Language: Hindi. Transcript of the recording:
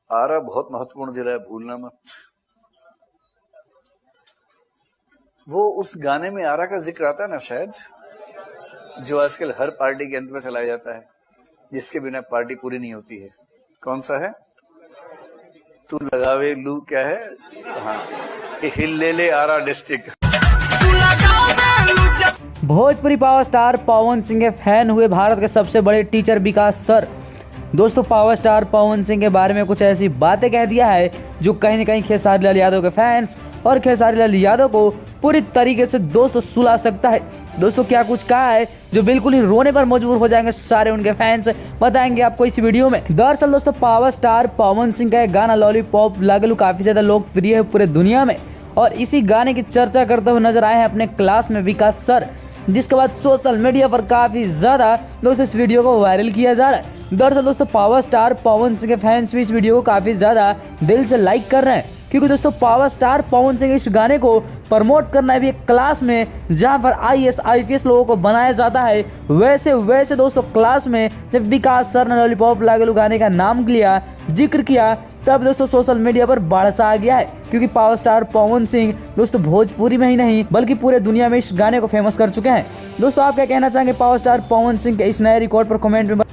आरा बहुत महत्वपूर्ण जिला है, भूलना मत। वो उस गाने में आरा का जिक्र आता है ना शायद, जो आजकल हर पार्टी के अंत में चलाया जाता है, जिसके बिना पार्टी पूरी नहीं होती है। कौन सा है? तू लगावे लू, क्या है? हाँ, हिल ले आरा district. Bhojpuri power star Pawan Singh के फैन हुए भारत के सबसे बड़े टीचर विकास सर। दोस्तों, पावर स्टार पवन सिंह के बारे में कुछ ऐसी बातें कह दिया है जो कहीं न कहीं खेसारी लाल यादव के फैंस और खेसारी लाल यादव को पूरी तरीके से दोस्तों सुला सकता है। दोस्तों, क्या कुछ कहा है जो बिल्कुल ही रोने पर मजबूर हो जाएंगे सारे उनके फैंस, बताएंगे आपको इस वीडियो में। दरअसल दोस्तों, पावर स्टार पवन सिंह का गाना लॉलीपॉप लागलू काफी ज्यादा लोकप्रिय है पूरे दुनिया में, और इसी गाने की चर्चा करते हुए नजर आए हैं अपने क्लास में विकास सर, जिसके बाद सोशल मीडिया पर काफी ज्यादा दोस्तों इस वीडियो को वायरल किया जा रहा है। दरअसल दोस्तों, पावर स्टार पवन सिंह के फैंस भी इस वीडियो को काफी ज्यादा दिल से लाइक कर रहे हैं, क्योंकि दोस्तों पावर स्टार पवन सिंह इस गाने को प्रमोट करना है भी एक क्लास में जहां पर IAS IPS लोगों को बनाया जाता है। वैसे दोस्तों क्लास में जब विकास सर ने लॉलीपॉप लागलू गाने का नाम लिया, जिक्र किया, तब दोस्तों सोशल मीडिया पर बड़सा आ गया है, क्योंकि पावर स्टार पवन सिंह दोस्तों भोजपुरी में ही नहीं बल्कि पूरे दुनिया में इस गाने को फेमस कर चुके हैं। दोस्तों, आप क्या कहना चाहेंगे पावर स्टार पवन सिंह के इस नए रिकॉर्ड पर? कमेंट में